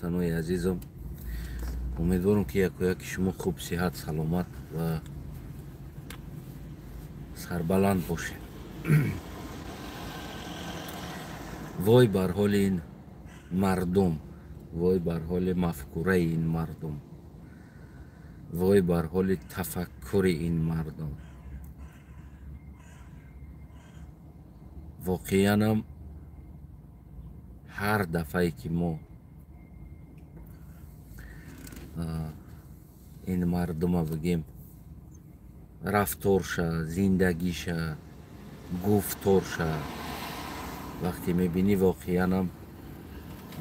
هموطنای عزیزم، امیدوارم که یکی شما خوب، صحت، سلامت و سربلند باشین. وای بر حال این مردم، وای بر حال مفکوره این مردم، وای بر حال تفکر این مردم. واقعا هم هر دفعه که ما این مردم ها بگیم رفتارشه، زندگیشه، گفتارشه، وقتی میبینی واقعا هم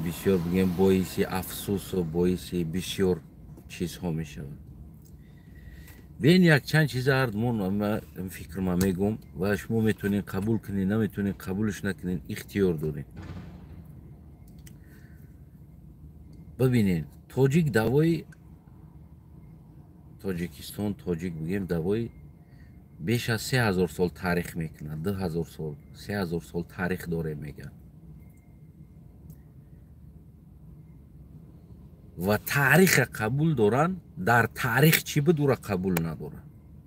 بسیار بگیم باعث افسوس و باعث بسیار چیزها میشود. بین یک چند چیز هر من فکر ما میگم و شما میتونین قبول کنین، نمیتونین قبولش نکنین، اختیار دارین. ببینین تاجیک دوای تاجیکستان، تاجیک بگیم دوای بیش از 3000 سال تاریخ میکنه، 2000 سال 3000 سال تاریخ داره میگن و تاریخ قبول دارن، در تاریخ چی بدوره قبول ندارن.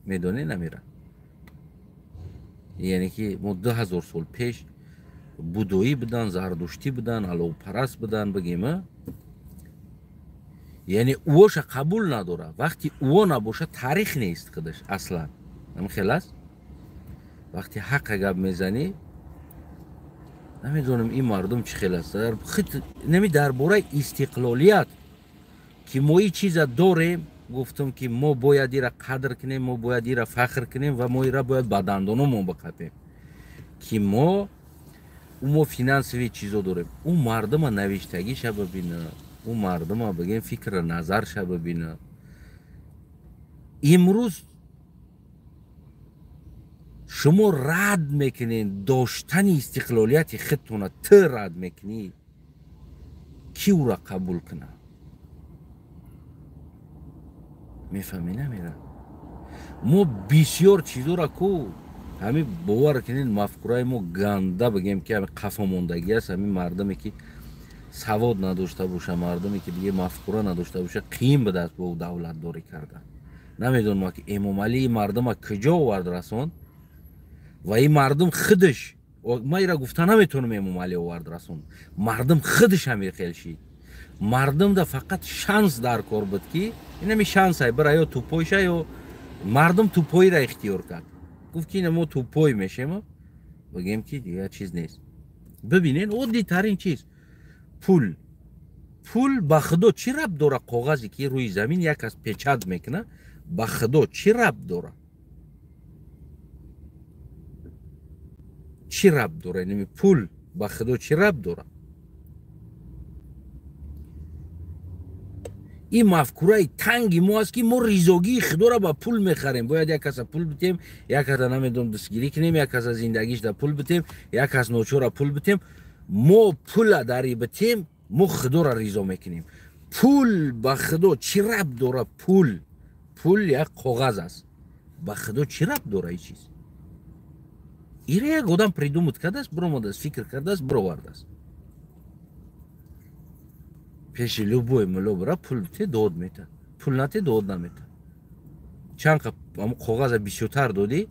میدونی نمیره، یعنی که ما 2000 سال پیش بودایی بدن، زردشتی بدن، علو پرست بدن بگیم، یعنی اوش قبول نداره. وقتی او نباشه تاریخ نیست خودش اصلا. هم خلاص وقتی حق گپ میزنی نمیدونم این مردم چی خلاص در خود نمی درباره استقلالیت که ما این چیز داریم. گفتم که ما باید ایره قدر کنیم، ما باید ایره فخر کنیم و ما ایره باید بدندانمون بقپیم که ما فینانسوی چیزا داریم. اون مردم ها نوشتگیش ببینه، اون مردم ها بگیم فکر نظرش ببینه. امروز شما رد میکنین داشتن استقلالیت خودتون، رد میکنی، کی او را قبول کنه؟ میفهمی نمیره. ما بسیار چیزا را کو همین باور کنین مفکورای ما گنده بگیم که همین قفا موندگی است. همین مردمی که سواد نداشته باشه، مردمی که دیگه مفکوره نداشته باشه، قیم به دست با دولت داری کردن. نمیدونم ما که امام علی مردم کجا آورد رسوند و این مردم خودش، ما ایرا گفته نمیتونم امام علی آورد رسوند، مردم خودش همین خیل شید. مردم دا فقط شانس در کار بود که این همی شانس های برای یا توپایشه یا مردم توپایی را اختیار کرد. گفت که این ما توپای میشیم بگیم که دیگه چیز نیست. ببینین عادی ترین چیز پول به خدا چی ربط داره؟ کاغذی که روی زمین یک از پیچد میکنه به خدا چی ربط داره؟ چی ربط داره؟ یعنی پول به خدا چی ربط داره؟ این مفکوره تنگی ما است که ما ریزاگی خدا را با پول میخریم. باید یک کس پول بتیم، یک کس نمیدونم دستگیری کنیم، یک کس زندگیش در پول بتیم، یک کس نوچور پول بتیم. ما پول داری بتیم، ما خدا را ریزا میکنیم. پول به خدا چی ربط داره؟ پول یک کاغذ است، به خدا چی ربط داره این چیز؟ ایره یک آدم پریدومت کرده است، برآمده است، فکر کرده است، برآورده است. پیش لوبوی ملو برا پول تی داد میته، پول نتی داد نمیته. چند کاغذ بیشتر دادی،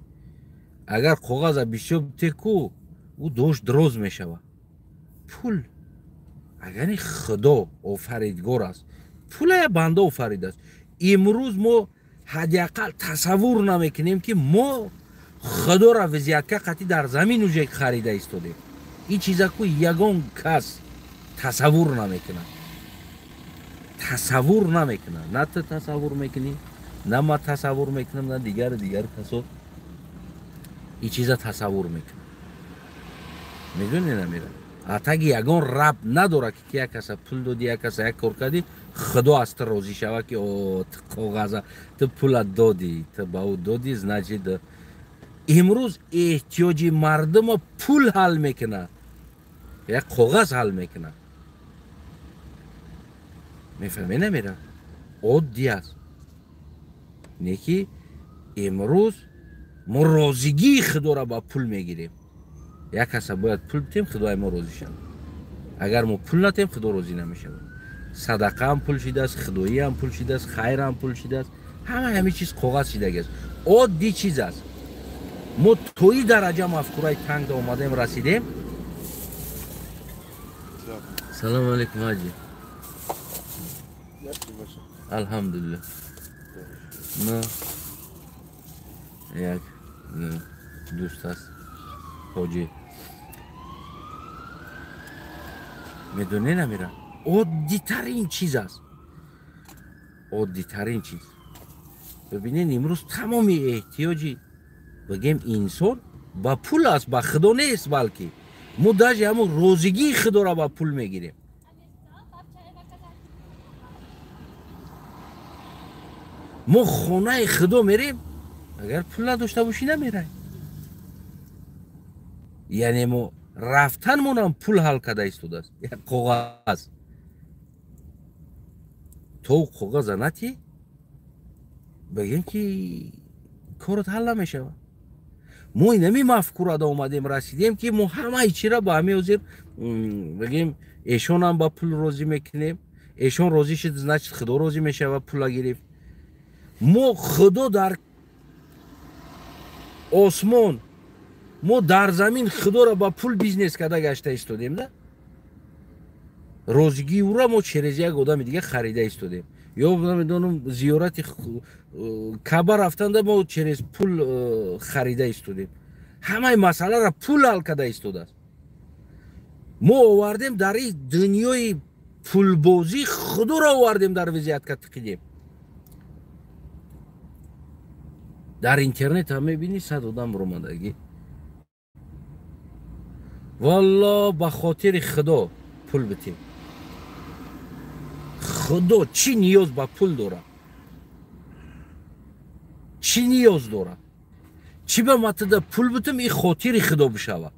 اگر کاغذ بیشتر تی کو او دوش دروز میشوه. پول اگر خدا آفریدگار است، پول یا بنده آفریده است. امروز ما حداقل تصور نمیکنیم که ما خدا را وزیکه قطعی در زمین و جای خریده ایستادیم. این چیزا کو یگان کس تصور نمیکنه، تصور نمیکنه. نه تو تصور میکنی، نه ما تصور میکنم، نه دیگر کسا این چیزا تصور میکنه. میدونی نمیره. حتی یگان رب نداره که یک کس پول دادی، یک کس یک کار کردی خدا از تو راضی شوه که کاغذ تو پول دادی، تو با او دادی نجید. امروز احتیاج مردم پول حل میکنه، یک کاغذ حل میکنه. میفهمی نمیره. عادی است. نیکی امروز ما راضیگی خدا را با پول میگیریم. یک کس باید پول بتیم خدای ما راضی شد. اگر ما پول نتیم خدا راضی نمیشه. صدقه هم پول شده است، خدایی هم پول شده است، خیر هم پول شده است، همه چیز کاغذ شده است. عادی چیز است. ما توی درجه مفکورای تنگ اومدیم رسیدیم. سلام علیکم حاجی. الحمدلله. نه یک دوست است حاجی میدونه نمیره. عادی ترین چیز است، عادی ترین چیز. ببینین امروز تمام احتیاجی بگیم انسان با پول است، با خدا نیست. بلکه ما داج همون روزگی خدا را با پول میگیریم. ما خونه خدا میریم، اگر پول نداشته باشی نمیره. یعنی ما رفتن هم پول حل کرده ایستاده است. یک کاغذ تو کاغذ نتی بگیم که کارت حل نمیشه. ما اینمی مفکوره دا اومدیم رسیدیم که ما همه چی را با همه وزیر بگیم ایشون هم با پول روزی میکنیم، ایشون روزی شد значит خدا روزی میشه و پول گرفت. ما خدا در آسمان، ما در زمین خدا را با پول بیزنس کرده گشته ایستادیم. نه روزگی او را ما چرز یک آدم دیگه خریده ایستادیم. یا میدونم زیارت کعبه رفتند ما چرز پول خریده ایستادیم. همه مسئله را پول حل کرده ایستاده است. ما آوردیم در این دنیای پول بازی خدا را آوردیم در وضعیت که تقیدیم. در اینترنت هم میبینی 100 آدم روماندگی. والله به خاطر خدا پول بتیم. خدا چی نیاز به پول داره؟ چی نیاز داره؟ چی به مطلب پول بتیم این خاطر خدا بشوه؟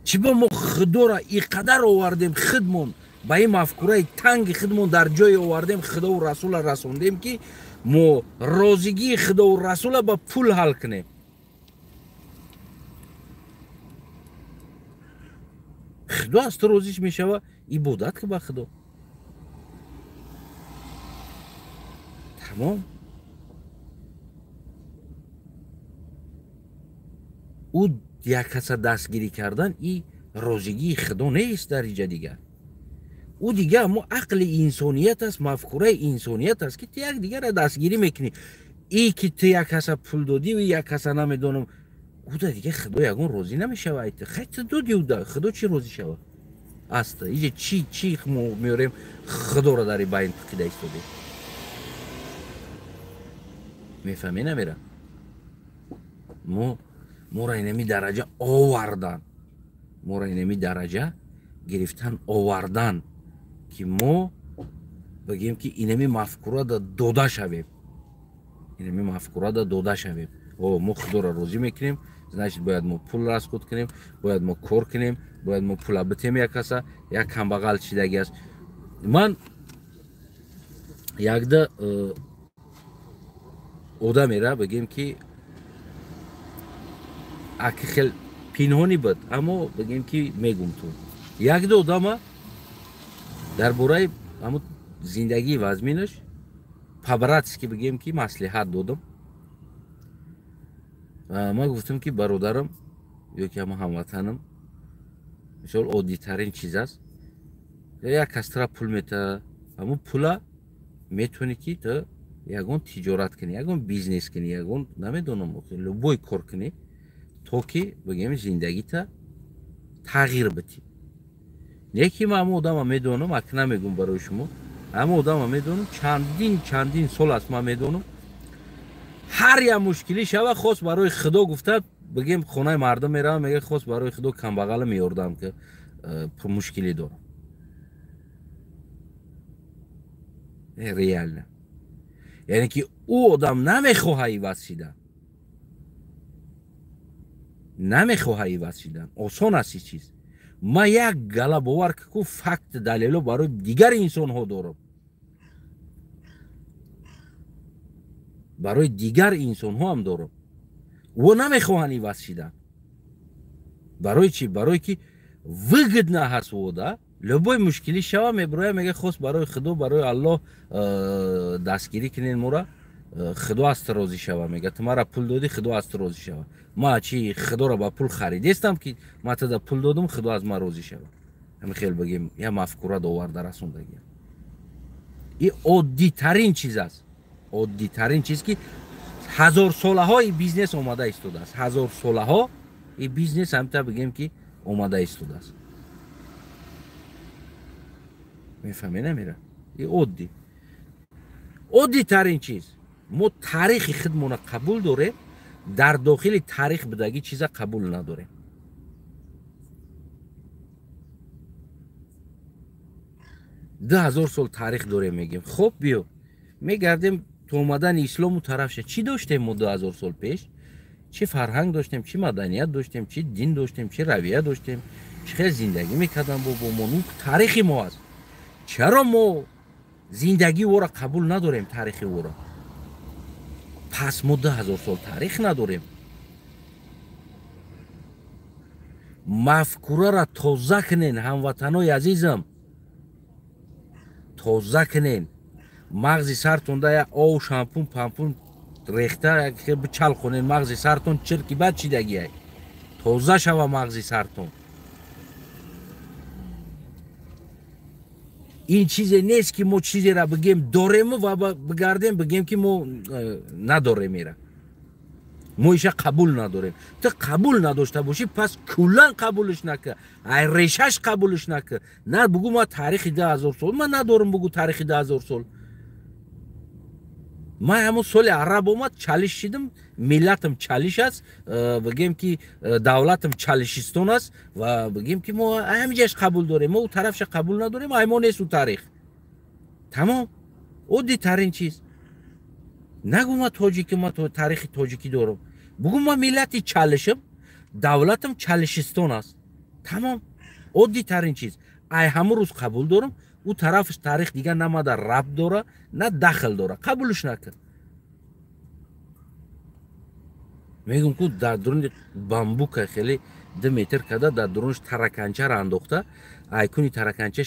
چی به ما خدا را اینقدر آوردیم خودمون به این مفکوره تنگ خودمون در جای آوردیم خدا و رسول رسوندیم که ما رازگی خدا و رسول با پول حل کنیم. خدا است روزیش میشوه عبادت که به خدا. تمام. او یک کس دستگیری کردن این روزگی خدا نیست در اینجا دیگر. او دیگه اما عقل انسانیت است، مفکوره انسانیت است که یک دیگر را دستگیری میکنی. ای که تو یک کس پول دادی و یک کس نمیدونم او دیگه خدا یگون روزی نمیشوه. خیلی دادی او ده خدا چی روزی شوه است؟ اینجا چی میاریم خدا را در بین تقیده ایستاده. میفهمی نمیره. ما را اینمی درجه آوردن، ما را اینمی درجه گرفتن آوردن که ما بگیم که اینمی مفکوره داده شویم. اینمی مفکوره داده شویم. ما خدا را روزی میکنیم، значит باید ما پول راسخود کنیم، باید ما کار کنیم، باید ما پول بتیم. یک کسا یک کمبغل چیدگی است. من یک ده آدمی را بگیم که اکی خیلی پینهانی بود اما بگیم که میگم تو یک دو آدم در برای همون زندگی وزمینش پابراتس که بگیم که مصلحت دادم. ما گفتم که برادرم یا که هموطنم مثال عادی ترین چیز است. یک کس پول میته، اما پولا میتونی که تو یگون تجارت کنی، یگون بیزنس کنی، یگون نمیدونم لبوی کار کنی تا که بگیم زندگی تا تغییر بدی. نه که من آدم میدونم، اکنون نمیگم برای شما، اما آدم میدونم چندین سال است من میدونم هر یا مشکلی شوه خواست برای خدا گفته بگیم خونه مردم میرم میگه خواست برای خدا کمبغل میاردم که مشکلی دارم. ریال نه. یعنی که او آدم نمیخواه عوض شدن، نمیخواه عوض شدن. آسان است این چیز. ما یک گله باور که فکت دلیل برای دیگر انسان ها دارم، برای دیگر انسان ها هم دارم و نمیخواهن عوض شدن. برای چی؟ برای که وجد نه هست و ده любой мушкили шава меброя мега хос барои худо барои Аллоҳ дастгирӣ кинен моро худо аст розӣ шава мега ту мара пул додӣ худо аст розӣ шава ма чи худоро ба пул харидестам ки ма тада пул додам худо аз ма розӣ шава ҳами хел бигем я мафкура доварда расондагиам ин оддитарин чиз аст оддитарин чиз ки ҳазорсолаҳо ин бизнес омада истодааст ҳазорсолаҳо ин бизнес ҳамта бигем ки омада истодааст мефаҳме намера ин оддитарин чиз мо таърихи худмона қабул дорем дар дохили таърих будагӣ чиза қабул надорем 2000 сол таърих дорем мегем хуб биё мегардем то омадани ислому тараф шад чӣ доштем мо 2000 сол пеш чӣ фарҳанг доштем чӣ маданият доштем чӣ дин доштем чӣ равия доштем чӣ хел зиндагӣ мекардам бобомон ин таърихи мо аст чаро мо зиндагии оро қабул надорем таърихи оро пас мо 2000 сол таърих надорем мафкураро тоза кунен ҳамватанои азизам тоза кунен мағзи сартонда я ов шампун пампун рехта чал конен мағзи сартон чирки бад чидагиай тоза шава мағзи сартон ин чизе нест ки мо чизеро бигем дорем ва бигардем бигем ки мо надорем ира мо иша қабул надорем ту қабул надошта бошӣ пас куллан қабулш нака ай решаш қабулш нака на бугу ма таърихи 2000 сол ман надорам бугу таърихи 2000 сол ман ҳамон соли араб омад чалиш шидам миллатам чалиш аст бигем ки давлатам чалишистон аст ва бигем ки мо ҳамиҷаш қабул дорем мо у тарафша қабул надорем ай мо нест у таърих тамом оддитарин чиз нагу ма тоҷикӣ ма таърихи тоҷикӣ дорам бугу ма миллати чалишам давлатам чалишистон аст тамом оддитарин чиз ай ҳамон рӯз қабул дорам у тарафш таърих дига намада рабт дора на дахл дора қабулш накард мегум ку дар дуруни бамбука хеле 2 метр када дар дурунш тараканчаро андохта айкуни тараканча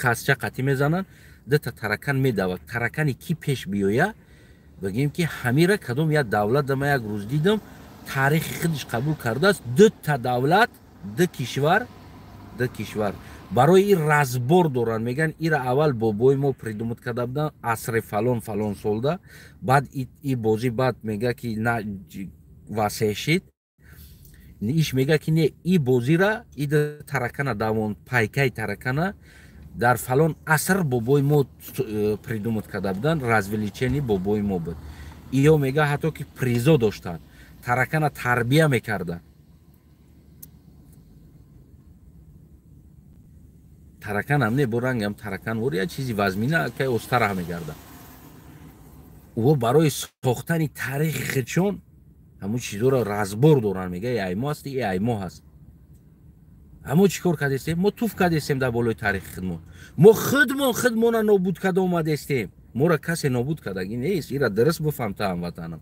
хасча қатӣ мезананд дута таракан медавад таракани ки пеш биёя бигем ки ҳамира кадом як давлат дама як рӯз дидам таърихи худаш қабул кардааст дута давлат ду кишвар барои ин разбор доранд меган ира аввал бобои мо придумат карда буданд асри фалон фалон солда баъд и бозӣ баъд мега ки на васеъ шид иш мега ки не и бозира и таракана давон пайкаи таракана дар фалон аср бобои мо придумат карда буданд развеличени бобои мо буд иё мега ҳатто ки призо доштанд таракана тарбия мекарданд тараканам не бо рангам таракан вор я чизи вазмина ка остара мегарда ӯ барои сохтани таърихи худшон ҳамон чизоро разбор доранд мега аймо аст аймо ҳаст аммо чӣ кор кардестем мо туф кардестем дар болои таърихи худмон мо худмона нобуд карда омадестем моро касе нобуд кардагӣ нест ира дуруст бифаҳм та ҳамватанам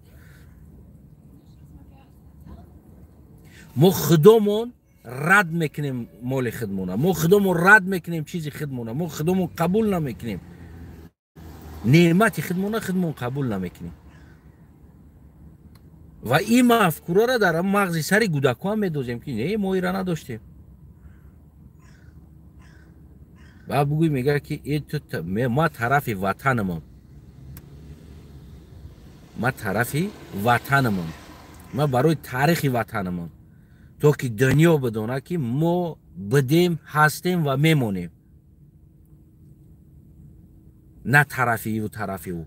мо худомон рад мекунем моли худмона мо худомон рад мекунем чизи худмона мо худомон қабул намекунем неъмати худмона худмон қабул намекунем ва ин мафкураро дар мағзи сари кӯдакҳоам медозем ки не мо ира надоштем баъд бугӯй мега ки ма тарафи ватанамам ма барои таърихи ватанамам то ки дунё бидона ки мо будем ҳастем ва мемонем на тарафи иву тарафи ӯ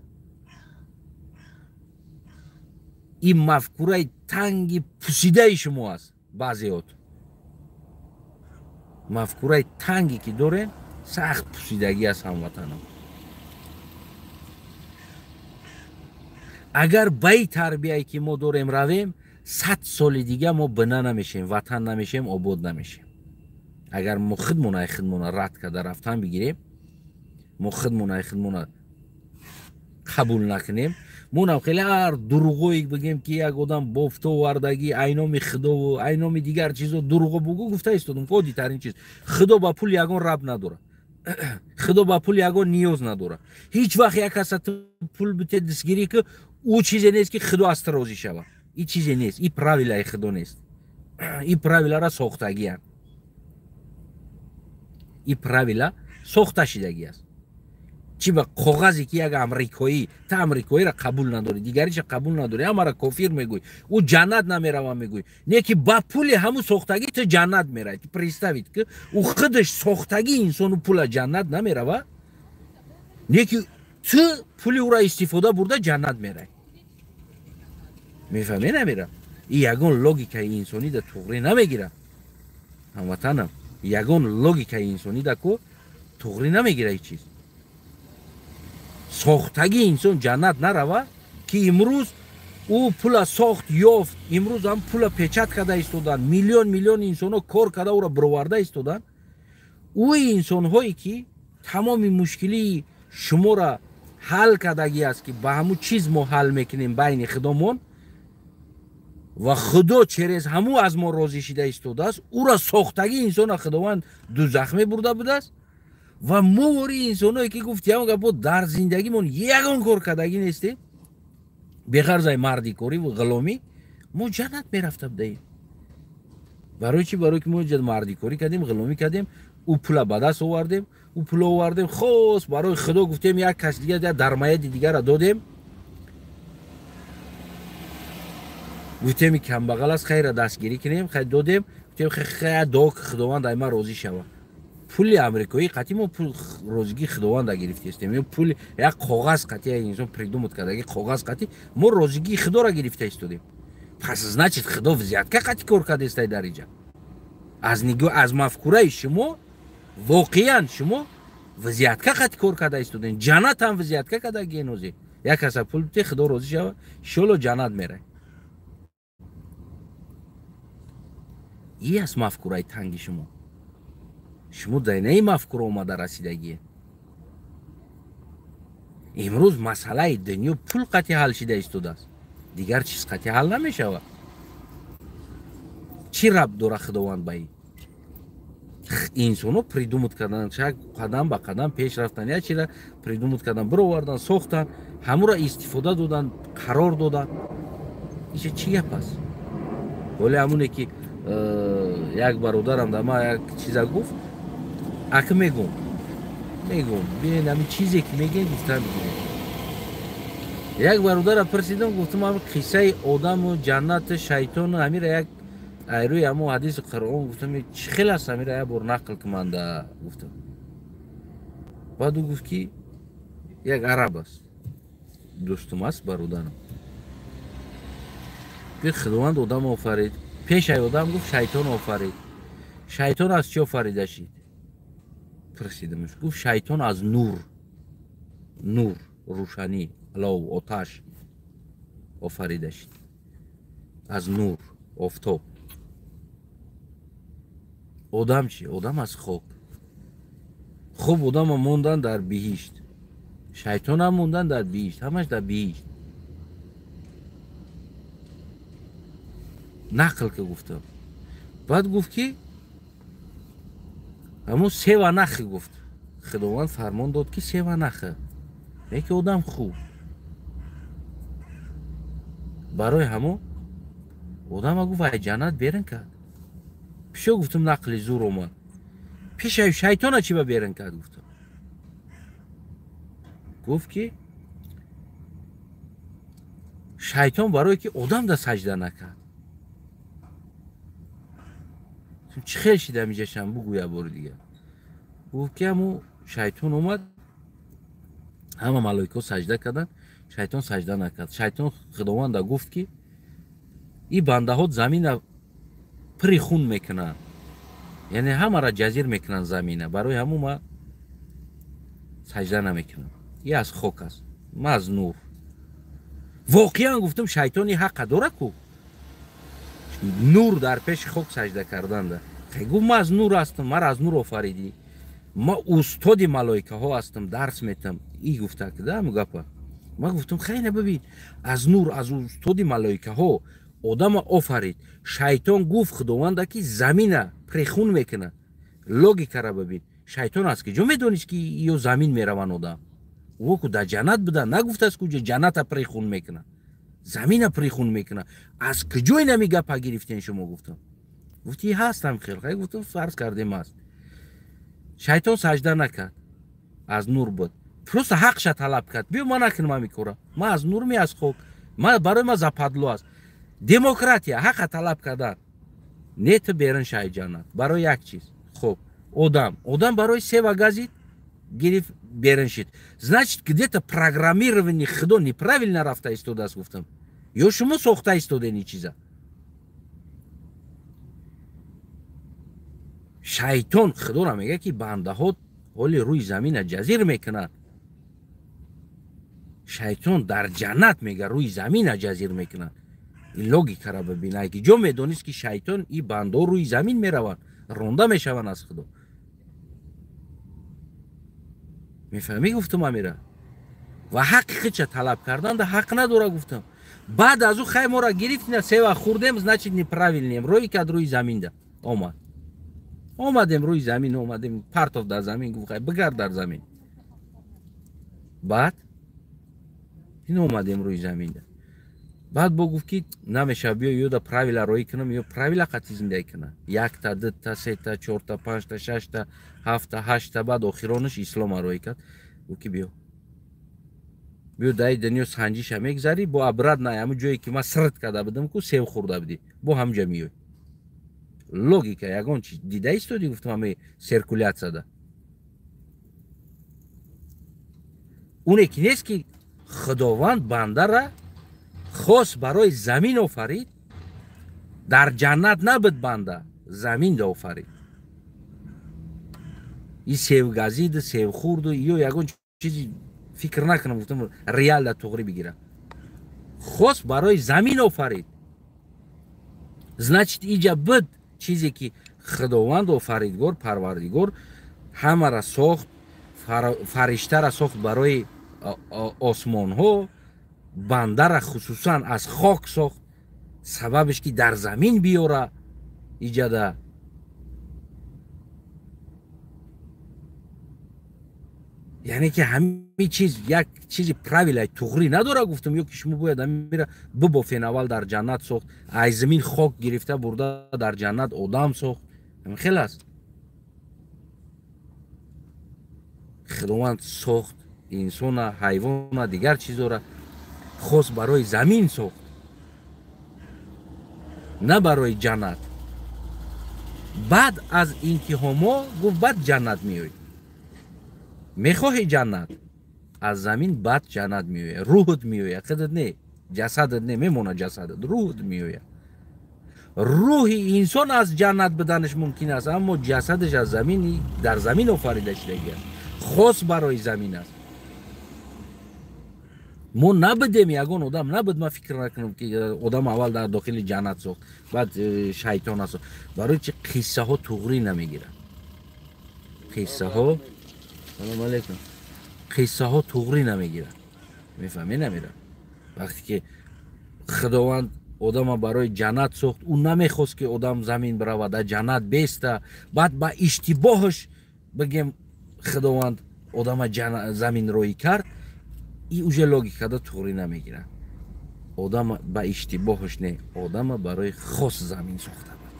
ин мафкураи танги пусидаи шумо аст баъзеот мафкураи танге ки дорем сахт пусидагӣ аст ҳамватанам агар ба ин тарбияе ки мо дорем равем 100 соли дига мо бина намешем ватан намешем обод намешем агар мо худмона рад карда рафтан бигирем мо худмона قبول نکنیم مونم خیلی هر دروغویی بگیم که یک آدم بافته وردگی اینام خدا و اینام دیگر چیزا دروغ بگو گفته ایستادم کودی ترین چیز خدا با پول یگان رب نداره خدا با پول یگان نیاز نداره هیچ وقت یک کس پول بده دستگیری که او چیزی نیست که خدا است راضی شود این چیزی نیست این правила خدا نیست این правила را ساختگی است این правила ساخته شدگی است چی با کاغذی که یک امریکایی تا امریکایی را قبول نداری دیگریش قبول نداری اما را کافر میگوی او جنت نمیره میگوی نه که با پول همون ساختگی تو جنت میره представить که او خودش ساختگی انسان پول جنت نمیره نه که تو پول او را استفاده برده جنت میره میفهمی نمیره این یگان لوگیکای انسانی در توغری نمیگیره هموطنم یگان لوگیکای انسانی در کو توغری نمیگیره این چیز ساختگی انسان جنت نروه که امروز او پول ساخت یافت امروز هم پول پیچت کرده ایستادن میلیون انسان ها کار کرده او را برآورده ایستادن او انسان هایی که تمام مشکلی شما را حل کردگی است که با همون چیز ما حل میکنیم بین خدامون و خدا چرز همو از ما راضی شده ایستاده است او را ساختگی انسان خداوند دوزخ برده بوده است و ما وری انسانایی که گفتیم که در زندگیمون یگان کار کردگی نیستیم به غرض مردی کاری و غلامی ما جنت میرفته بودیم برای چی برای که ما مردی کاری کردیم غلامی کردیم او پول به دست آوردیم او پول آوردیم خاص برای خدا گفتیم یک کس دیگه درآمد دیگر را دادیم گفتیم کم بغل است خیر دستگیری کنیم خیر دادیم گفتیم خیر داغ خداوند ما راضی شود پول امریکایی قطعی ما پول روزگی خداوند گرفته استیم یا پول یک کاغذ قطعی انسان پریدومت کرده کاغذ قطعی ما روزگی خدا را گرفته استودیم پس значит خدا وضعیت که قطعی کار کرده است در اینجا از نگاه از مفکوره شما واقعا شما وضعیت که قطعی کار کرده استودین جنت هم وضعیت که کرده گینوزی یک کس پول بده خدا راضی شود شلو جنت میره این از مفکوره تنگی شما در این مفکوره اومده رسیدگیه امروز مسئله دنیا پول قطعی حل شده ایستاده است دیگر چیز قطعی حل نمیشود چی ربط داره خداوند به این انسانو پریدومت کردن چه قدم به قدم پیش رفتن یا چی را پریدومت کردن برآوردن ساختن همو را استفاده دادن قرار دادن این چی گپ است ولی همونه که یک برادرم در ما یک چیز گفت اگه میگم ببین همین چیزی که میگه گفتم یک برادر پرسیدم گفتم همین قصه آدم و جنت شیطان همین را یک ایروی همون حدیث قرآن گفتم چه خیلی است همین را یک بار نقل کننده گفتم بعد او گفت که یک عرب است دوستم است برادرم که خداوند آدم آفرید پیش آدم گفت شیطان آفرید شیطان از چی آفریده شد پرسیدمش گفت شیطان از نور روشنی لو آتش آفریده شد از نور آفتاب آدم چی آدم از خاک خوب آدم هم موندن در بهشت شیطان هم موندن در بهشت همش در بهشت نقل که گفتم بعد گفت که همون سه و نخ گفت خداوند فرمان داد که سه و نخه یکی آدم خوب برای همون آدم گفت ای جنت بیرن کرد پیشو گفتم نقل زور اومد پیش شیطان چی با بیرن کرد گفتم گفت که شیطان برای که آدم دا سجده نکرد چه خیلی شیده میجشم بگویا بار دیگه گفت که همون شیطان اومد همه ملائکه سجده کردن شیطان سجده نکرد شیطان خداوند گفت که این بنده ها زمین پری خون میکنن یعنی همه را جزیر میکنن زمینه برای همون ما سجده نمیکنم این از خاک است ما از نور واقعا گفتم شیطانی حق داره کو نور در پیش خاک سجده کردن ده گفت ما از نور هستم ما از نور آفریدی ما استاد ملائکه ها هستم درس میتم این گفته که ده گپا ما گفتم خیلی ببین از نور از استودی ملائکه ها آدم آفرید شیطان گفت خداوند که زمین پریخون میکنه لوگیکا را ببین شیطان است که جو میدونیست که یو زمین میروان آدم او که در جنت بوده نگفت است کجا جنت پریخون میکنه زمین پریخون میکنه از کجای نمی گپ گرفتین شما گفتم گفتی هستم خیلی گفتم فرض کردیم است شیطان سجده نکرد از نور بود پروست حقش طلب کرد بیا ما نکنم میکورم ما از نور می از خوک ما برای ما زپادلو است دموکراتیا حق طلب کردن نه تو بیرون شای جنت برای یک چیز خب آدم برای سیو газет گرفت بیرون شد значит где-то программирование خدا неправильно رفته ایستاده است گفتم یا شما ساخته ایستاده این چیزا شیطان خدا را میگه که بنده ها حالی روی زمین جزیر میکنن شیطان در جنت میگه روی زمین جزیر میکنن این لوگیکا را ببینه که جو میدونیست که شیطان این بنده روی زمین میروند رونده میشوند از خدا میفهمی گفتم امیره و حق چه طلب کردن ده حق نداره گفتم بعد از او خیلی ما را گرفتیم سیوا خوردیم значит неправильнее روی کد روی زمین ده آمدیم روی زمین آمدیم پرتاف در زمین گفت بگرد در زمین بعد این آمدیم روی زمین ده بعد با گفت که نمیشه بیا یو دا правила روی کنم یا правила قطعی زندگی کنم یک تا دو تا سه تا چهار تا پنج تا شش تا هفت تا هشت تا بعد آخرانش اسلام روی کرد گفت که بیا دای دنیا سنجیش هم میگذاری با ابراد نه همون جایی که ما سرد کرده بودم که سیو خورده بودی با هم جمعی لوگیکا یگان چیز دیده ایست و دی گفتم همه سرکولیت ده اون یکی نیست که خداوند بنده را خاص برای زمین آفرید در جنت نبود بنده زمین دا آفرید این سیو گزید سیو خورد و یا یگان چیزی فکر نکنم گفتم ریال دا تغری بگیرم خاص برای زمین آفرید значит اینجا بود چیزی که خداوند آفریدگار پروردگار همه را ساخت فرشته را ساخت برای آسمان ها بنده را خصوصا از خاک ساخت سببش که در زمین بیاره ایجاده یعنی که همه چیز یک چیزی правила تغری نداره گفتم یا که شما باید میره ببافین اول در جنت ساخت از زمین خاک گرفته برده در جنت آدم ساخت خیلی است خداوند ساخت انسان حیوان دیگر چیزا را خاص برای زمین ساخت نه برای جنت بعد از اینکه هما گفت بعد جنت میوی میخواهی جنت از زمین بعد جنت میوی روحت میوی خودت نه جسدت نه میمونه جسدت روحت میوی روح انسان از جنت بدنش ممکن است اما جسدش از زمین در زمین آفریده شده خاص برای زمین است ما نبودیم یگان آدم نبود ما فکر نکنم که آدم اول در داخل جنت ساخت بعد شیطان است برای چه قصه ها تغری نمیگیره قصه ها سلام علیکم قصه ها تغری نمیگیره میفهمی نمیره وقتی که خداوند آدم برای جنت ساخت اون نمیخواست که آدم زمین برود در جنت بیسته بعد با اشتباهش بگیم خداوند آدم زمین روی کرد این اوجه لوگیکا دا تغری نمیگیره آدم با اشتباهش نه آدم برای خاص زمین ساخته بود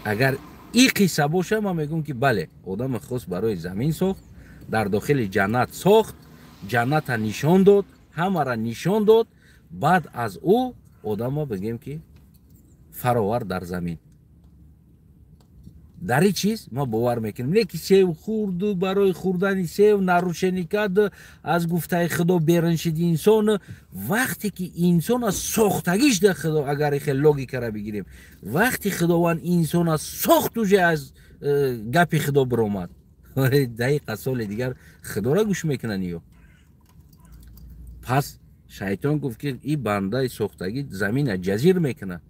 اگر این قصه باشه ما میگم که بله آدم خاص برای زمین ساخت در داخل جنت ساخت جنت نشان داد همه را نشان داد بعد از او آدم ما بگیم که فراور در زمین در این چیز ما باور میکنیم نه که سیو خورد برای خوردن سیو نروشنی کرد از گفته خدا بیرون شد انسان وقتی که انسان از ساختگیش در خدا اگر خیلی لوگیکا را بگیریم وقتی خداوند انسان از ساخت اوجه از گپ خدا برآمد دقیقه سال دیگر خدا را گوش میکنن یا پس شیطان گفت که این بنده ساختگی زمین جزیر میکنه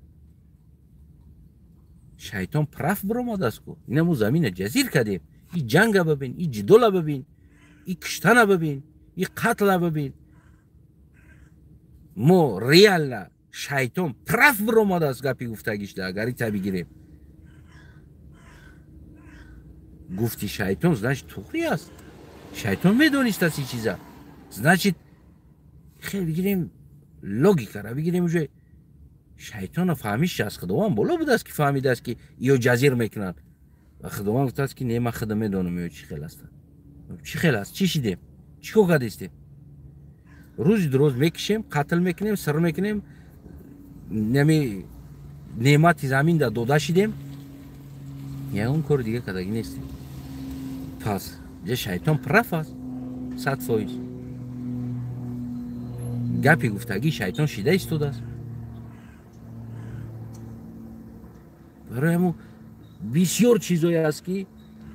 شیطان پرف برآمده است کو اینمو زمین جزیر کردیم این جنگ ببین این جدال ببین این کشتن ببین این قتل ببین мо реально шайтон прав биромадааст гапи гуфтагишда агари та бигирем гуфти шайтон значит тухри аст шайтон медонистаст ин чиза значит хеле бигирем логикара бигирем уже шайтона фаҳмиш аз худованд боло будааст ки фаҳмидааст ки ё ҷазир мекунад ва худованд гуфтааст ки не ман худа медонам ё чӣ хел аст чӣ хел аст чӣ шидем чӣ кор кардистем рӯзи дуроз мекишем қатл мекунем сир мекунем нами неъмати заминда дода шидем ягон кори дига кардагӣ нестем пас ҷа шайтон прав аст 100%. гапи гуфтагии шайтон шида истодааст барои ҳамон бисёр чизое аст ки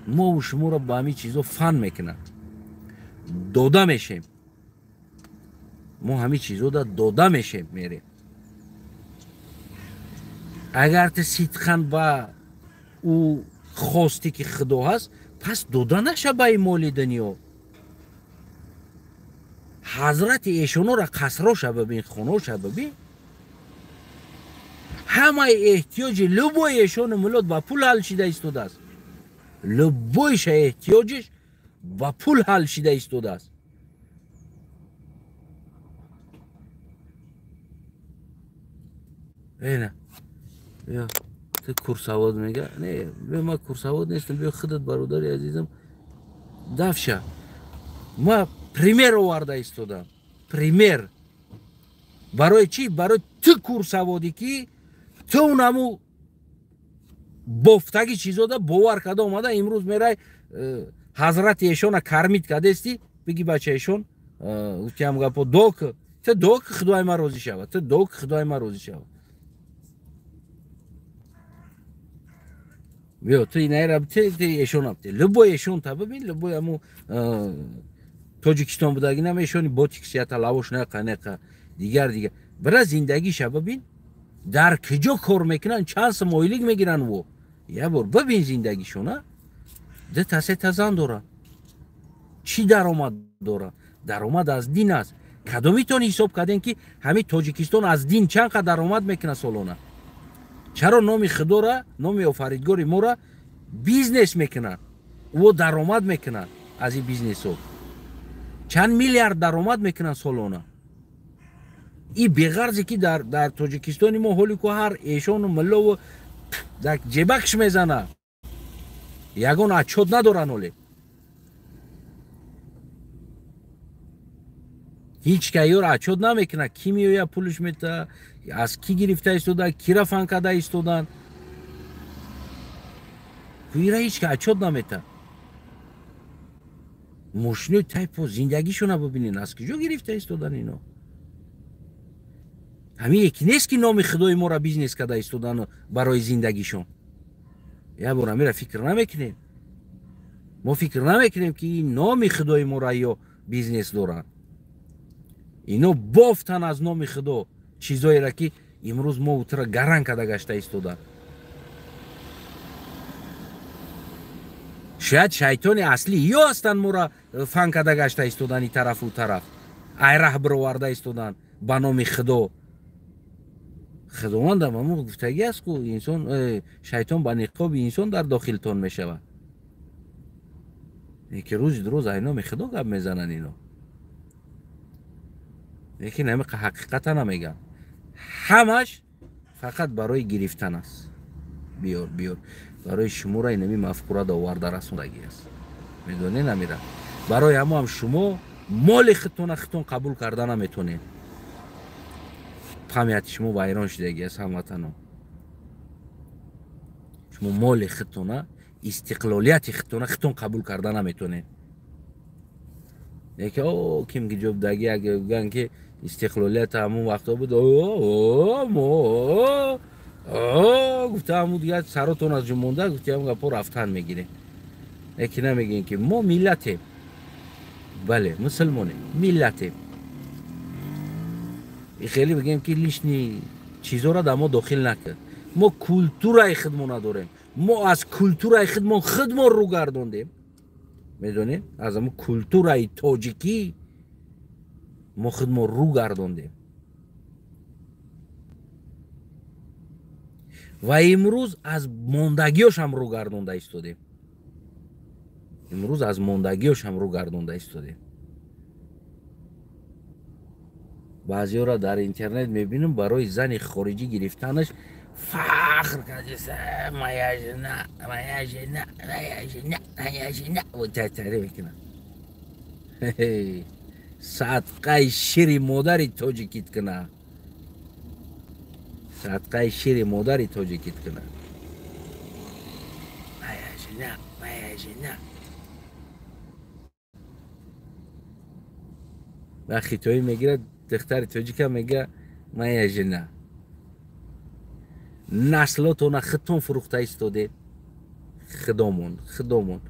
мову шуморо ба ҳамин чизо фан мекунад дода мешем мо ҳамин чизода дода мешем мерем агар ту сидқан ба ӯ хости ки худо ҳаст пас дода наша ба ин моли дунё ҳазрати эшонора қасроша бибин хоноша бибин ҳамаи эҳтиёҷи любой эшони миллат ба пул ҳал шида истодааст любойша эҳтиёҷиш ба пул ҳал шида истодааст эна бё ту курсавод мега не бё ман курсавод нестам бё худат бародари азизам дафша ма пример оварда истодам пример барои чӣ барои ту курсаводӣ ки ту наму бофтаги чизода бовар карда омада имрӯз мерай ҳазрати эшона кармид кардести биги бача эшон гуфтиам гапо док ту док худои ман розӣ шавад ту док худои ман розӣ шавад бё ту инайра ту эшонам любой эшон та бибин любой аму тоҷикистон будагинам эшони ботиксията лавош нақа нақа дигар бира зиндагиша бибин дар куҷо кор мекунанд чанд сум ойлик мегиранд во як бор бибин зиндагишона ду та се та зан дора чӣ даромад дора даромад аз дин аст кадомитон ҳисоб кардем ки ҳамин тоҷикистон аз дин чанд қадар даромад мекунад солона чаро номи худора номи офаридгори мора бизнес мекунад ӯ даромад мекунад аз ин бизнесҳо чанд миллиард даромад мекунад солона ин беғарзе ки дар тоҷикистони мо ҳоле ку ҳар эшону миллову ҷебакш мезанад ягон отчёт надоранд ҳоле ҳеҷ кайёр отчёт намекунад ки меояд пулш мета аз ки гирифта истодан кира фан карда истодан ира ҳеҷ ка отчёт намета мошинои тайпо зиндагишона бибинен аз куҷо гирифта истодан ино ҳамин яке нест ки номи худои моро бизнес карда истодану барои зиндагишон як бор ҳамира фикр намекунем мо фикр намекунем ки ин номи худои моро ё бизнес доранд ино бофтан аз номи худо чизоеро ки имрӯз мо утра гаран карда гашта истодан шояд шайтони аслӣ ё ҳастанд моро фан карда гашта истодан ин тарафу тараф айраҳ бироварда истодан ба номи худо худовандам ҳамон гуфтагӣ аст ку инсон шайтон ба ниқоби инсон дар дохилтон мешавад ки рӯзи дуроз ай номи худо гап мезананд ино лекин ҳамиқа ҳақиқата намегам ҳамаш фақат барои гирифтан аст биёр биёр барои шуморо инами мафкурада оварда расондагӣ аст медонед намира барои ҳамоам шумо моли худтона худтон қабул карда наметонед памяти шумо вайрон шудагӣ аст ҳамватанон шумо моли худтона истиқлолияти худтона худтон қабул карда наметонед яке ким гиҷобдагӣ аgar гӯянд ки истиқлолията ҳамон вақто буд мо гуфта ҳамун дига саротон аз ҷо монда гуфти ҳамун гапҳо рафтан мегирем яке намегӯем ки мо миллатем бале мусулмонем миллатем хеле бигем ки лишни чизоро дар мо дохил накард мо культураи худмо надорем мо аз культураи худмон худмон рӯ гардондем медонед аз ҳамун культураи тоҷикӣ мо худмон рӯ гардондем ва имрӯз аз мондагиёшам рӯ гардонда истодем. имрӯз аз мондагиёшам рӯ гардонда истодем. баъзеёро дар интернет мебинам барои зани хориҷӣ гирифтанаш фахр кардеса моя жена, моя жена, моя жена, моя жена тартаре мекунад. садқаи шири модари тоҷикит куна. садқаи шири модари тоҷикит куна. моя жена, моя жена. ва хитоӣ мегирад духтари тоҷика мега моя жена. наслотона хитон фурӯхта истоде. худомон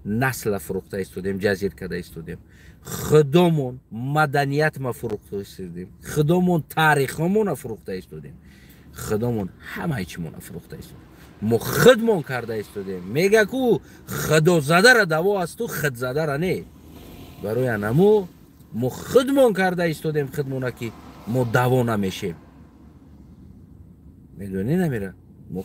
насла фурӯхта истодем, ҷазир карда истодем. худомон маданиятма фурӯхта истодем. худомон таърихомона фурӯхта истодем. худомон ҳамаи чимона фурӯхта истодем. мо худмон карда истодем. мега ку худозадара даво асту худзадара не. барои анамо мо худмон карда истодем. худмона ки мо даво намешем. медонӣ намера мо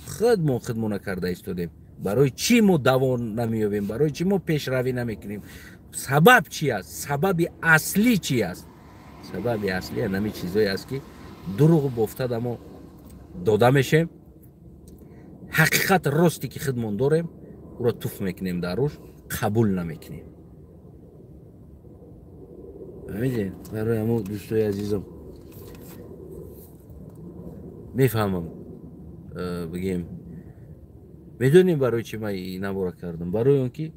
худмона карда истодем. барои чӣ мо даво намеёбем? барои чӣ мо пешравӣ намекунем? сабаб чӣ аст? сабаби аслӣ чӣ аст? сабаби аслӣ ҳамин чизое аст ки дурӯғ бофтада мо дода мешем. ҳақиқат росте ки худмон дорем уро туф мекунем дар рӯш, қабул намекунем. фаҳмидед? барои ҳамо дӯстои азизам мефаҳмам бигем медонем барои чӣ ман инабора кардам. барои он ки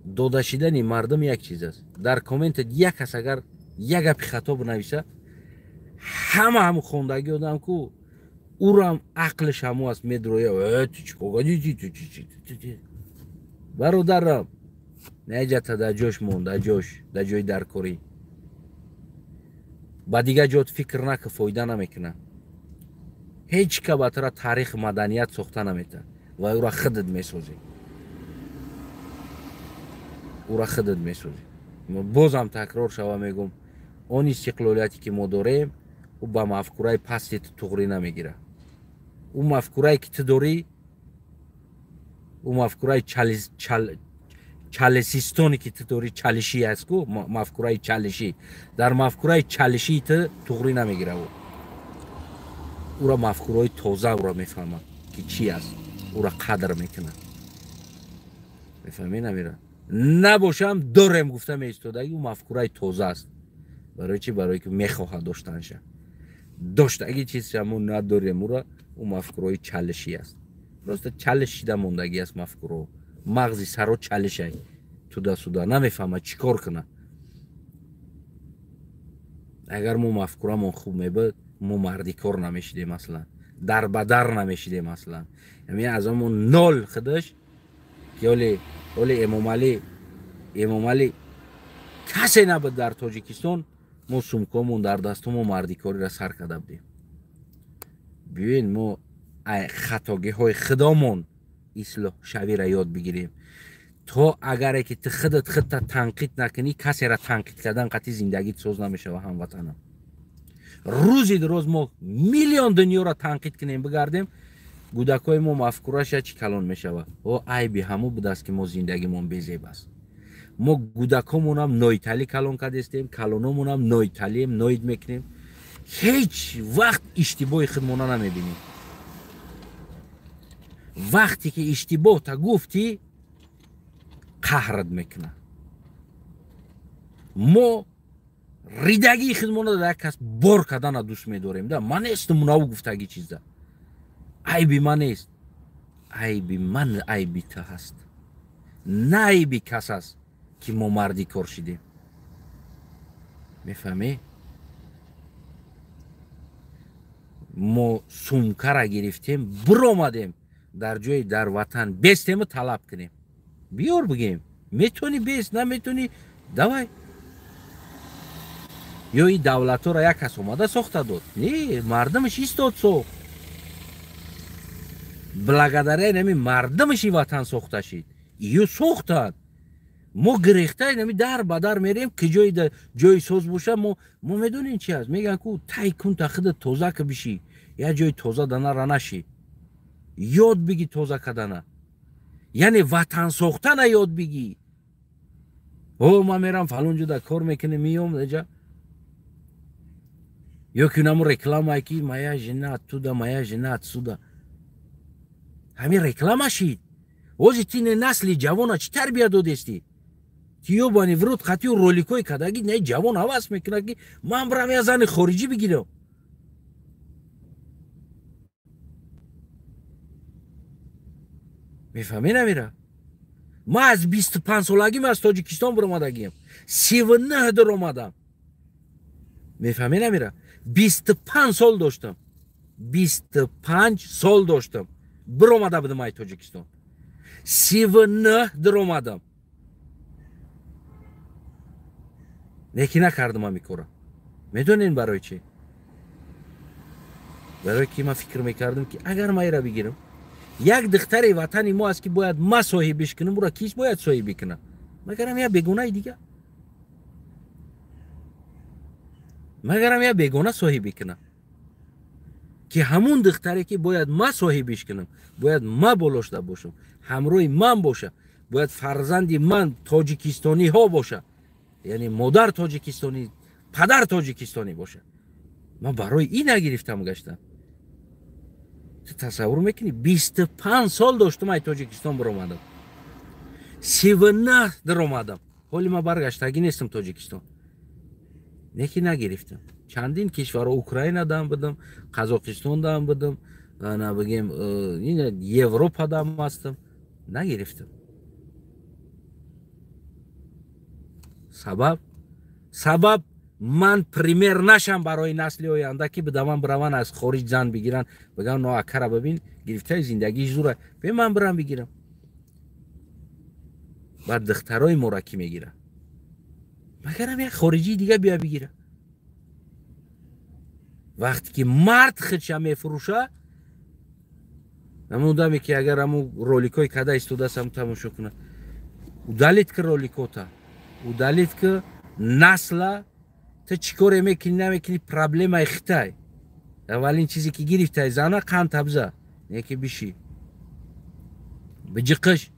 дода шидани мардум як чиз аст. дар комментат як кас агар як гапи хато бинависа ҳаму хондагӣ одам ку урам ақлиш ҳамо аст медроя бародарам наҷата дар ҷош мон, дар ҷои даркорӣ. ба дигар ҷоат фикр нака, фоида намекуна. ҳеҷ ка ба тара таърих маданият сохта наметавад ва ура худат месозӣ. ура худат месозӣ. бозам такрор шава мегӯм, он истиқлолияте ки мо дорем ӯ ба мафкураи пасти туғрӣ намегирад. ӯ мафкурае ки ту дорӣ, ӯ мафкураи чалисистоне ки ту дорӣ, чалишӣ аст ку, мафкураи чалишӣ. дар мафкураи чалишии ту туғрӣ намегирад. ура мафкураи тоза ура мефаҳмад ки чӣ аст, ура қадр мекунад. мефаҳмӣ намира? набошам дорем гуфта меистодаги ӯ мафкураи тоза аст. барои чӣ? барое ки мехоҳад доштанша. доштаги чизша мо надорем, ура ӯ мафкураи чалишӣ аст. просто чалиш шида мондагӣ аст мафкуро. мағзи саро чалишай туда суда намефаҳмад чӣ кор кунад. агар мо мафкурамон хуб мебуд мо мардикор намешидем аслан, дар ба дар намешидем аслан. ҳамин аз ҳамон нол худаш ки оли эмомалӣ касе набуд дар тоҷикистон, мо сумкомон дар дастумон мардикориро сар карда будем. биёед мо хатогиҳои худамон ислоҳ шавиро ёд бигирем. то агаре ки ту худта танқид накунӣ, касеро танқид кардан қатъи зиндагит соз намешава. ҳамватанам, рӯзи дуроз мо миллион дунёро танқид кунем бигардем, гӯдакҳои мо мафкураша чӣ калон мешава. айби ҳамо будааст ки мо зиндагимон безеб аст. мо гӯдакҳомонам ноиталӣ калон кардестем, калономонам ноиталием, ноид мекунем. ҳеҷ вақт иштибоҳи худмона намебинем. вақте ки иштибоҳта гуфтӣ қаҳрат мекуна. мо ридагии худмона дар як кас бор кардана дӯст медорем. ман нестум наву гуфтаги чиза. айби ман нест. айби ман айби ту ҳаст. на айби кас аст ки мо марди кор шидем. мефаҳмӣ? мо сумкара гирифтем, биромадем дар ҷои дар ватан бестему талаб кунем. биёр бигем, метавонӣ бест, наметавонӣ давай. ё ин давлатҳоро як кас омада сохта дод? Не, мардумаш истод сохт. благодаря нами мардумаши ватан сохта шид. ё сохтанд. мо гирехта нами дар ба дар мерем ки ҷои соз боша. мо медонем чи аст. мегӯянд ку тай кун та худат тоза ка бишӣ, як ҷои тоза дана ранашӣ. یاد بگی تازه کردن، یعنی وطن ساختن یاد بگی. او ما میرم فلان جدا کار میکنه میام اینجا، یا که نمو رکلام های که مایا جنات تو دا مایا جنات سودا، همین رکلام شید. اوزی تین نسل جوان چی تربیت دادستی؟ تیو بانی ورود خطی و رولیکوی کداگی نه جوان حواس میکنه که من برم یه زن خارجی بگیرم. میفهمی نمیره؟ ما از 25 سالگیم از تاجیکستان بر اومدگیم، 39 در اومدم. میفهمی نمیره؟ 25 سال داشتم، 25 سال داشتم بر اومده بودم ای تاجیکستان، 39 در اومدم. نیکی نکردم همی کارم. میدونین برای چی؟ برای که من فکر میکردم که اگر ما ایره بگیرم، یک دختر وطنی ما است که باید ما صاحبش کنم، برای کیش باید صاحبی کنم؟ مگرم یه بگونه دیگه، مگرم یه بگونه صاحبی کنم که همون دختری که باید ما صاحبش کنم، باید ما بالاشته باشم، همراه من باشه، باید فرزندی من تاجیکستانی ها باشه، یعنی مادر تاجیکستانی پدر تاجیکستانی باشه. من برای این نگرفتم گشتم. تصور میکنی 25 سال داشتم ای تاجیکستان بر اومدم، 39 در اومدم، حالی من برگشتگی نیستم تاجیکستان. نیکی نگرفتم. چندین کشور اوکراین دام بدم، قزاقستان دام بدم، نه بگیم این یوروپا دام هستم، نگرفتم. سبب من پریمیر نشم برای نسل آینده که بدون بروان از خارج زن بگیرن، بگن نه اکره ببین گرفته زندگی زوره، به من برم بگیرم. بعد دخترای مرکی میگیره، مگرم یک خارجی دیگه بیا بگیره. وقتی که مرد خودش میفروشه، نموندم که اگر همون رولیکای کده استوده سم تماشا کنه، او دلیت که رولیکوتا، او دلیت که نسل تا چیکار میکنی نمیکنی پرابلم اختای. اولین چیزی که گرفته زنه قند تبزه نیکی بشی بجقش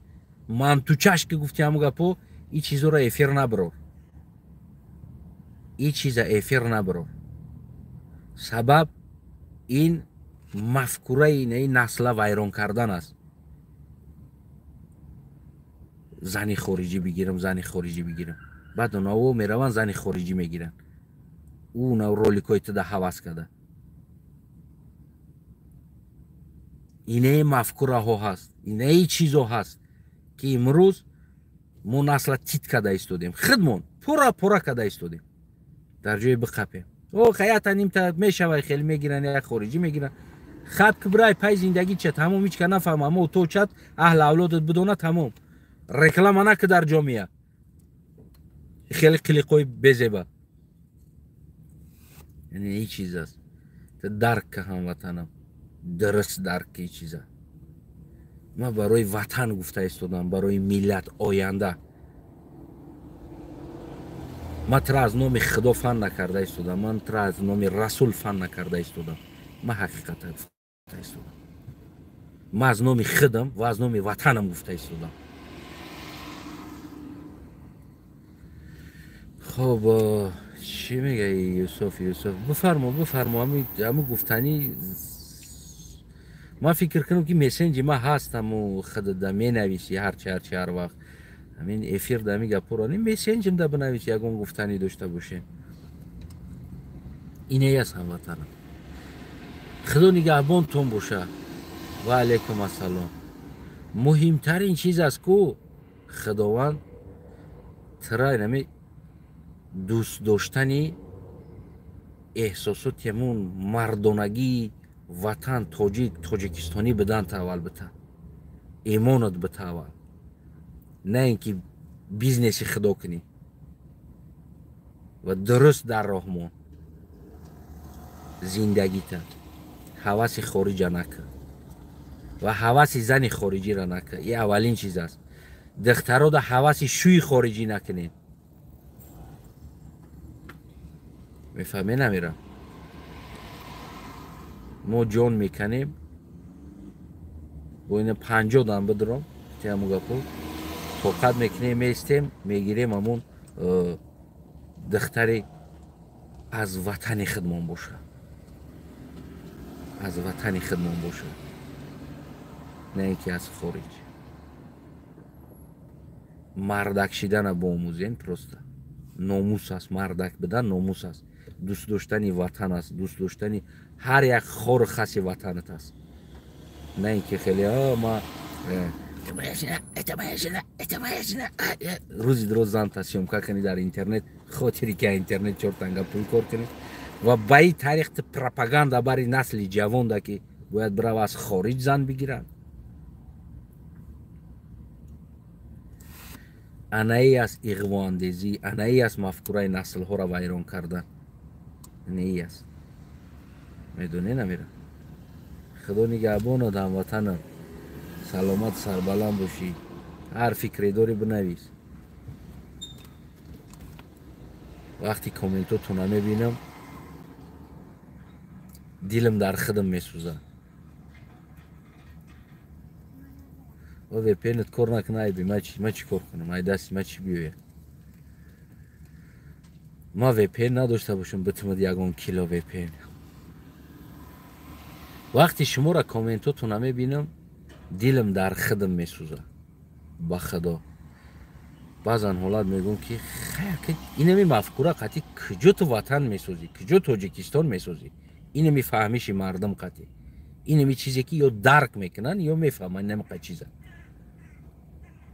من تو چشم که گفتی همو گپو، این چیزو را افیر نبرو، این چیز افیر نبرو. سبب این مفکوره این نسل ویران کردن است. زنی خارجی بگیرم، زنی خارجی بگیرم، بعد اونا میروان زنی خارجی میگیرن، اونا رولیکوی تو ده حواس کرده. اینه مفکوره ها هست، اینه چیزا هست که امروز ما نسل تیت کده ایستودیم، خودمون پورا کده ایستودیم در جای بقپیم. او خیاطا نیم تا میشوی خیلی میگیرن یا خارجی میگیرن، خب که برای پای زندگی چه تمام هیچ که نفهم، اما تو چت اهل اولادت بدونه تمام رکلام که در جامعه خیلی کلیقوی بزیبه. یعنی این چیز است درک که هموطنم درست درک این چیزه. من برای وطن گفته ایستادم، برای ملت آینده. من تر از نام خدا فن نکرده ایستادم، من تر از نام رسول فن نکرده ایستادم، من حقیقت گفته ایستادم. من از نام خودم و از نام وطنم گفته ایستادم. خب چی میگه یوسف؟ بفرما همو گفتنی. من فکر کنم که میسنجی ما هستم و خود دا می نویسی هرچی هر وقت همین افیر دا میگه پرانی میسنجم دا بنویسی اگه گفتنی داشته باشه. اینه هست هموطنم. خدا نگهبان تون باشه. و علیکم السلام. مهمترین چیز است که خداوند ترای نمی دوست داشتنی احساساتمون مردانگی وطن تاجیکستانی بدن تا اول بته، ایمانت بته اول، نه اینکه بیزنسی خدا کنی و درست در راهمون زندگی تا حواس خارجی نکن و حواس زن خارجی را نکن. این اولین چیز است. دخترها دا حواس شوی خارجی نکنین. میفهمی نمیرم؟ ما جان میکنیم با این 50 دام بدرم تیامو گپو توقت میکنیم میستیم میگیریم همون دختری از وطن خودمون باشه از وطن خودمون باشه نه اینکه از خارج مردک شدن با آموزین پروسته ناموس است مردک بدن ناموس است دوست داشتنی وطن است دوست داشتنی هر یک خور خاصی وطنت است نه اینکه خیلی ما روزی روز زن تسیومکا کنی در اینترنت خاطری که اینترنت چورتنگا پول کار کنید و با این طریق پروپاگاندا برای نسل جوان ده که باید برو از خارج زن بگیرن انایی از اغواندزی انایی از مفکوره نسل ها را ویران کردن انایی است میدونی نمیره خدا نگهبان آدم وطنم سلامت سربلند باشی هر فکری داری بنویس وقتی کامنتاتو نمیبینم دیلم در خودم میسوزه و ویپینت کار نکنه ای بی ما چی کار کنم ای دستی ما چی بیوه ما ویپین نداشته باشم بتونم یکان کیلو ویپین وقتی شما را کامنتاتو نمیبینم دیلم در خودم میسوزه با خدا بعضن حالات میگم که خیر اینمی مفکوره قطعی کجا تو وطن میسوزی کجا تاجیکستان میسوزی اینمی فهمیشی مردم قطعی اینمی چیزی که یا درک میکنن یا میفهمن نمیقه چیزه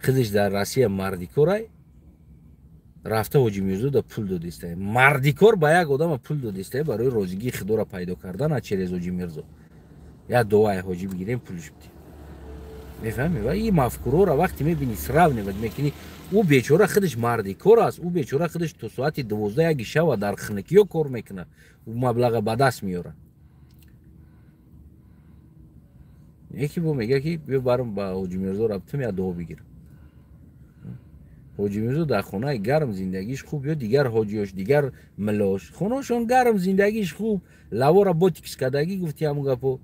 خودش در روسیه مردیکورای رفته حاجی میرزا دا پول دادیسته مردیکور با یک آدم پول دادیسته برای روزگی خدا را پیدا کردن از چریز حاجی میرزا یا دعای حاجی بگیریم پولش بدیم میفهمی و این مفکوره را وقتی میبینی سراو نمید میکنی او بیچاره خودش مردیکور است او بیچاره خودش تو ساعت 12 یک شب در خنکیو کار میکنه او مبلغ به دست میاره یکی با میگه که بیا برام با حاجی میرزا رابطه یا دعا بگیرم حاجی میرزا در خونه گرم زندگیش خوب یا دیگر حاجیاش دیگر ملاش خونهشون گرم زندگیش خوب لوا با تیکس کدگی گفتی همون گپو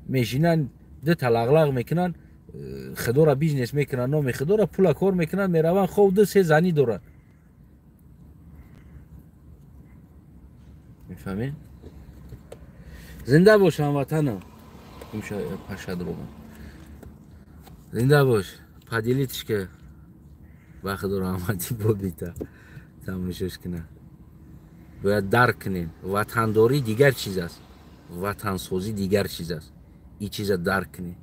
میشینن ده تلغلق میکنن خدا را بیزنس میکنن نام خدا را پول کار میکنن میرون خوب ده سه زنی دارن میفهمین زنده باش هموطنم پشت رو زنده باش پدیلیتش که با خدا رحمتی با بیتا تماشاش کنه باید درک کنین وطنداری دیگر چیز است وطنسازی دیگر چیز است این چیز درک کنین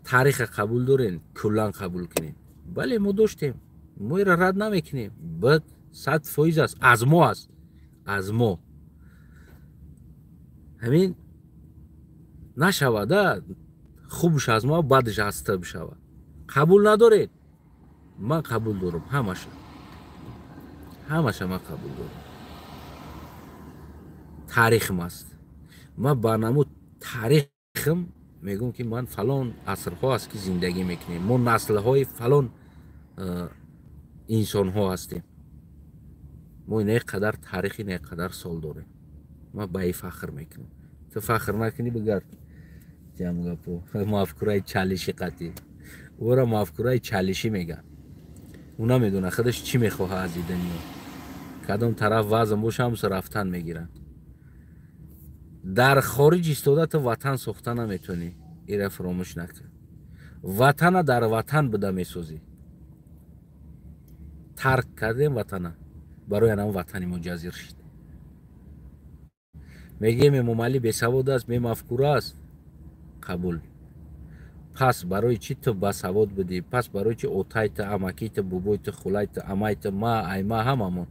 تاریخ قبول دارین کلان قبول کنین بله ما داشتیم ما را رد نمیکنیم بعد 100% است از ما است از ما همین نشود خوبش از ما بدش از تو بشود قبول ندارید من قبول دارم همشه من قبول دارم تاریخم است من با نمو تاریخم میگم که من فلان عصرها است که زندگی میکنیم ما نسلهای فلان انسان ها هستیم ما اینه قدر تاریخی نه قدر سال داریم ما با این فخر میکنیم تو فخر نکنی بگرد جمع گپو مفکورای چالشی قطعی او را مفکورای چالشی میگن اونا میدونه خودش چی میخواه از این دنیا کدام طرف وزن باشه هم رفتن میگیرن در خارج استاده تو وطن ساخته نمیتونی ایره فراموش نکن وطن در وطن بده میسوزی ترک کردیم وطن برای هم وطنی مجازیر شد میگیم ممالی بسواد است می مفکوره است قبول پس برای چی تو بسواد بدی پس برای چی اوتایت امکیت بوبویت خولایت امایت ما ایما هممون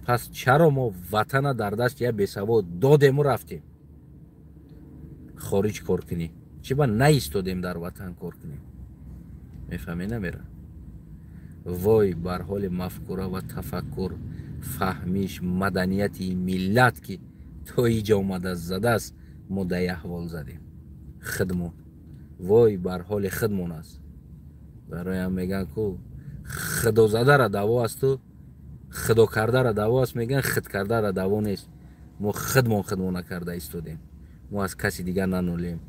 پس چرا ما وطن در دست یا بسواد دادیم و رفتیم خارج کار کنی چی با نیستادیم در وطن کار کنیم میفهمی نمیره وای بر حال مفکوره و تفکر فهمیش مدنیتی ملت که تا ایجا آمده زده است ما در احوال زدیم خدمون وای بر حال خدمون است برای هم میگن که خدا زده را دوا است و خدا کرده را دوا است میگن خد کرده را دوا نیست ما خدمون نکرده ایستادیم ما از کسی دیگر ننولیم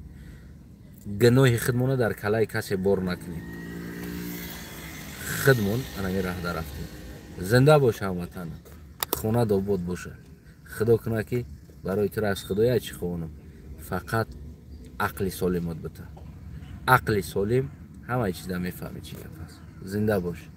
گناه خودمون در کلای کسی بار نکنیم. خودمون انمی راه در رفتیم. زنده باشه هموطن، خونه آباد باشه. خدا کنه که برای تو از خدای چی خوانم، فقط عقل سالمت بده. عقل سالم همه چیز میفهمه چی گپ است. زنده باش.